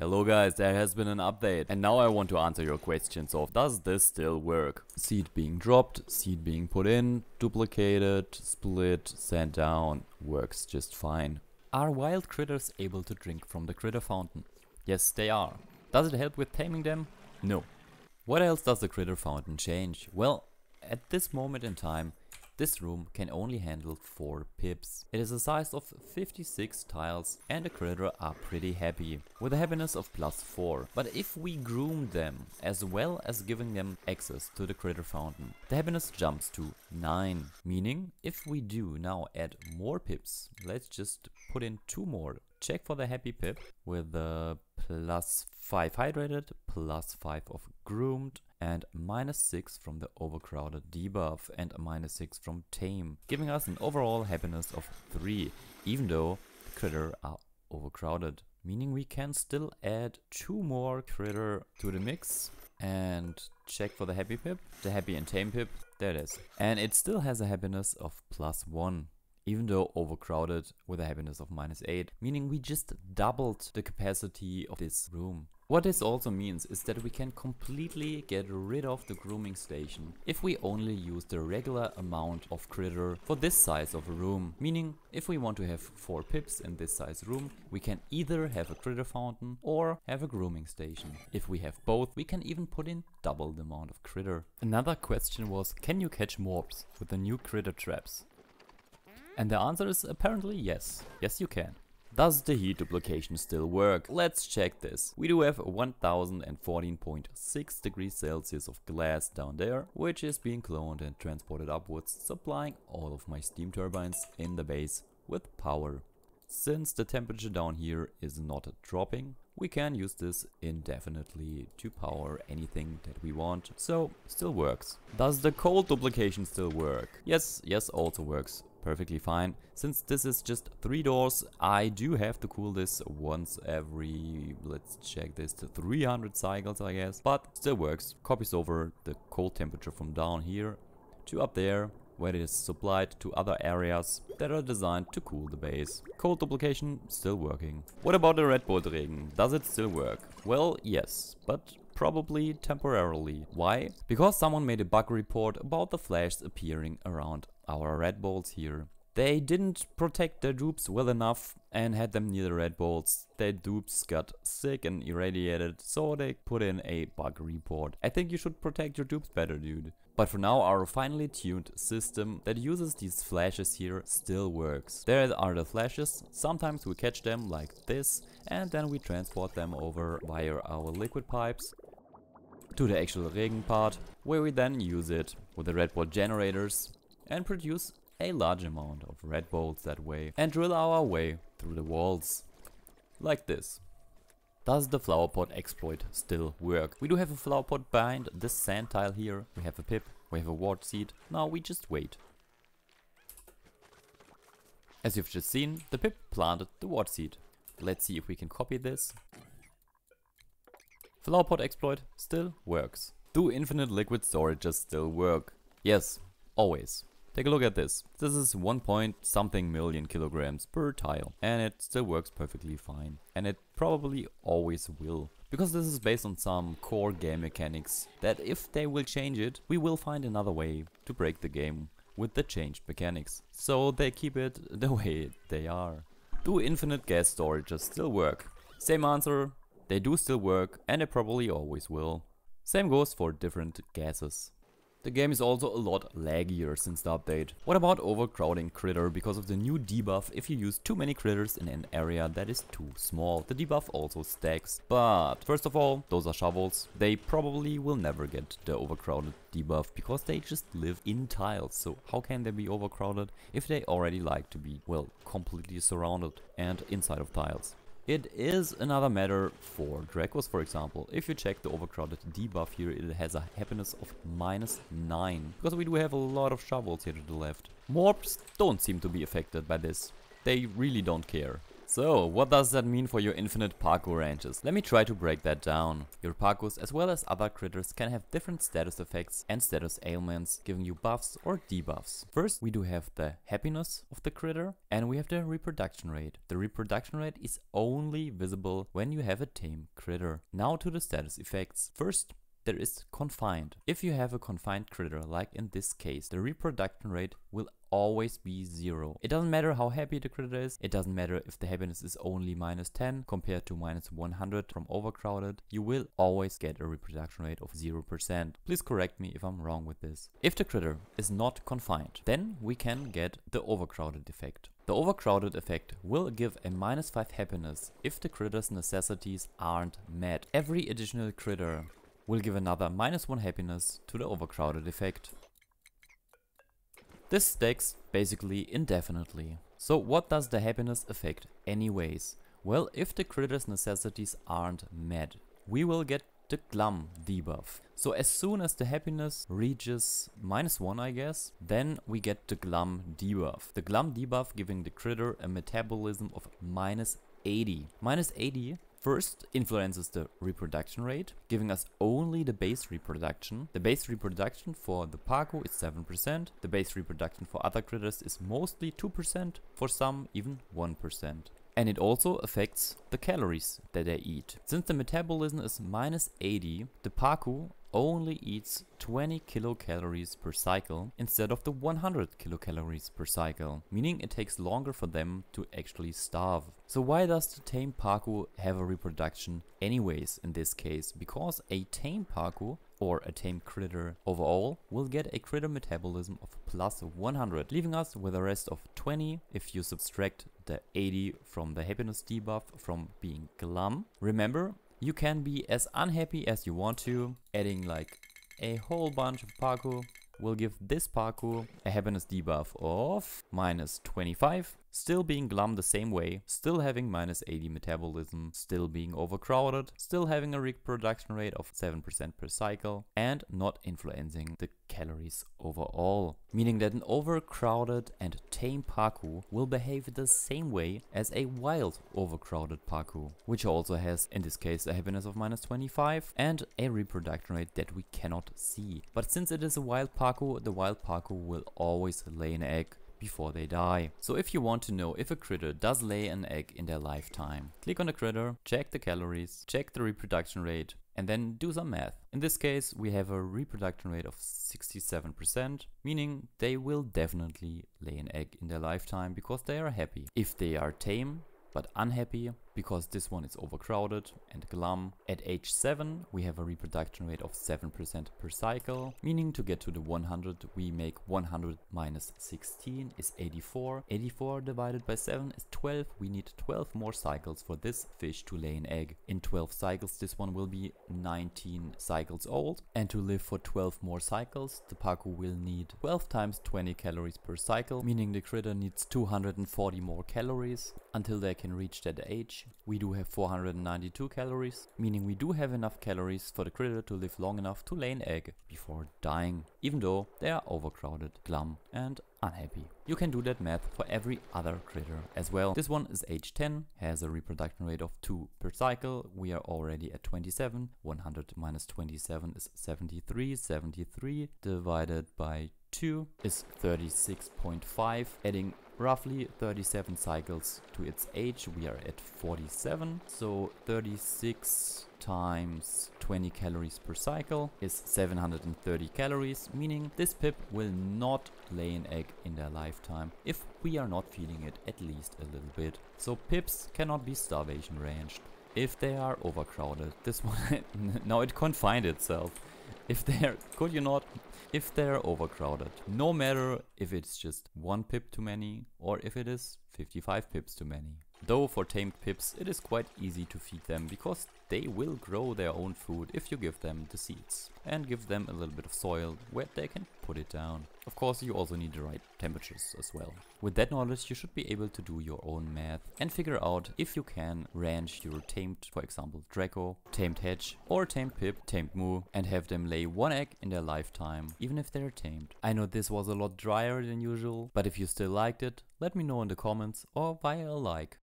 Hello guys, there has been an update and now I want to answer your questions of does this still work? Seed being dropped, seed being put in, duplicated, split, sent down, works just fine. Are wild critters able to drink from the critter fountain? Yes, they are. Does it help with taming them? No. What else does the critter fountain change? Well, at this moment in time, this room can only handle 4 pips. It is a size of 56 tiles and the critter are pretty happy, with a happiness of +4. But if we groom them, as well as giving them access to the critter fountain, the happiness jumps to 9. Meaning, if we do now add more pips, let's just put in 2 more. Check for the happy pip with the +5 hydrated, +5 of groomed, and -6 from the overcrowded debuff and a -6 from tame, giving us an overall happiness of 3, even though the critter are overcrowded. Meaning we can still add 2 more critter to the mix and check for the happy pip, the happy and tame pip, there it is. And it still has a happiness of +1. Even though overcrowded with a happiness of -8, meaning we just doubled the capacity of this room. What this also means is that we can completely get rid of the grooming station if we only use the regular amount of critter for this size of a room. Meaning, if we want to have 4 pips in this size room, we can either have a critter fountain or have a grooming station. If we have both, we can even put in double the amount of critter. Another question was, can you catch morbs with the new critter traps? And the answer is apparently yes. Yes, you can. Does the heat duplication still work? Let's check this. We do have 1014.6 degrees Celsius of glass down there, which is being cloned and transported upwards, supplying all of my steam turbines in the base with power. Since the temperature down here is not dropping, we can use this indefinitely to power anything that we want, so still works. Does the cold duplication still work? Yes, also works perfectly fine. Since this is just 3 doors, I do have to cool this once every, let's check this, to 300 cycles I guess, but still works. Copies over the cold temperature from down here to up there, where it is supplied to other areas that are designed to cool the base. Cold duplication still working. What about the Red Bolt Regen? Does it still work? Well, yes, but probably temporarily. Why? Because someone made a bug report about the flashes appearing around our red bolts here. They didn't protect their dupes well enough and had them near the red bolts. Their dupes got sick and irradiated, so they put in a bug report. I think you should protect your dupes better, dude. But for now, our finely tuned system that uses these flashes here still works. There are the flashes, sometimes we catch them like this and then we transport them over via our liquid pipes to the actual regen part, where we then use it with the red bolt generators and produce a large amount of red bolts that way and drill our way through the walls like this. Does the flower pot exploit still work? We do have a flower pot behind this sand tile here. We have a pip, we have a wart seed. Now we just wait. As you've just seen, the pip planted the wart seed. Let's see if we can copy this. Flower pot exploit still works. Do infinite liquid storages still work? Yes, always. Take a look at this. This is 1 point something million kilograms per tile and it still works perfectly fine. And it probably always will. Because this is based on some core game mechanics that if they will change it, we will find another way to break the game with the changed mechanics. So they keep it the way they are. Do infinite gas storages still work? Same answer. They do still work and they probably always will. Same goes for different gases. The game is also a lot laggier since the update. What about overcrowding critter because of the new debuff if you use too many critters in an area that is too small? The debuff also stacks. But first of all, those are shovels. They probably will never get the overcrowded debuff because they just live in tiles. So how can they be overcrowded if they already like to be, well, completely surrounded and inside of tiles? It is another matter for Dracos, for example. If you check the overcrowded debuff here, it has a happiness of -9. Because we do have a lot of shovels here to the left. Morbs don't seem to be affected by this. They really don't care. So, what does that mean for your infinite Pacu ranches? Let me try to break that down. Your Pacus, as well as other critters, can have different status effects and status ailments, giving you buffs or debuffs. First, we do have the happiness of the critter, and we have the reproduction rate. The reproduction rate is only visible when you have a tame critter. Now to the status effects. First, there is confined. If you have a confined critter, like in this case, the reproduction rate will always be 0. It doesn't matter how happy the critter is, it doesn't matter if the happiness is only -10 compared to -100 from overcrowded, you will always get a reproduction rate of 0%. Please correct me if I'm wrong with this. If the critter is not confined, then we can get the overcrowded effect. The overcrowded effect will give a -5 happiness if the critter's necessities aren't met. Every additional critter will give another -1 happiness to the overcrowded effect. This stacks basically indefinitely. So what does the happiness affect anyways? Well, if the critter's necessities aren't met, we will get the glum debuff. So as soon as the happiness reaches -1, I guess, then we get the glum debuff. The glum debuff giving the critter a metabolism of -80. -80 first influences the reproduction rate, giving us only the base reproduction. The base reproduction for the Pacu is 7%. The base reproduction for other critters is mostly 2%, for some even 1%. And it also affects the calories that they eat. Since the metabolism is -80, the Pacu only eats 20 kilocalories per cycle instead of the 100 kilocalories per cycle, meaning it takes longer for them to actually starve. So why does the tame Pacu have a reproduction anyways in this case? Because a tame Pacu or a tame critter overall will get a critter metabolism of +100, leaving us with a rest of 20 if you subtract the 80 from the happiness debuff from being glum. Remember, you can be as unhappy as you want to. Adding like a whole bunch of Pacu will give this Pacu a happiness debuff of -25. Still being glum the same way, still having -80 metabolism, still being overcrowded, still having a reproduction rate of 7% per cycle, and not influencing the calories overall. Meaning that an overcrowded and tame Pacu will behave the same way as a wild overcrowded Pacu, which also has, in this case, a happiness of -25 and a reproduction rate that we cannot see. But since it is a wild Pacu, the wild Pacu will always lay an egg before they die. So if you want to know if a critter does lay an egg in their lifetime, click on the critter, check the calories, check the reproduction rate, and then do some math. In this case, we have a reproduction rate of 67%, meaning they will definitely lay an egg in their lifetime because they are happy. If they are tame but unhappy because this one is overcrowded and glum, at age 7 we have a reproduction rate of 7% per cycle, meaning to get to the 100 we make 100 - 16 is 84. 84 divided by 7 is 12. We need 12 more cycles for this fish to lay an egg. In 12 cycles this one will be 19 cycles old, and to live for 12 more cycles the Pacu will need 12 times 20 calories per cycle, meaning the critter needs 240 more calories until they can reach that age. We do have 492 calories, meaning we do have enough calories for the critter to live long enough to lay an egg before dying, even though they are overcrowded, glum and unhappy. You can do that math for every other critter as well. This one is age 10, has a reproduction rate of 2 per cycle. We are already at 27. 100 - 27 is 73. 73 divided by 2 is 36.5, adding roughly 37 cycles to its age. We are at 47, so 36 times 20 calories per cycle is 730 calories, meaning this pip will not lay an egg in their lifetime if we are not feeding it at least a little bit. So pips cannot be starvation ranged if they are overcrowded. This one now it confined itself. If they're, could you not? If they're overcrowded, no matter if it's just 1 pip too many or if it is 55 pips too many. Though for tamed pips it is quite easy to feed them because they will grow their own food if you give them the seeds and give them a little bit of soil where they can put it down. Of course you also need the right temperatures as well. With that knowledge you should be able to do your own math and figure out if you can ranch your tamed, for example Draco, tamed Hedge or tamed Pip, tamed Moo, and have them lay 1 egg in their lifetime even if they're tamed. I know this was a lot drier than usual, but if you still liked it, let me know in the comments or via a like.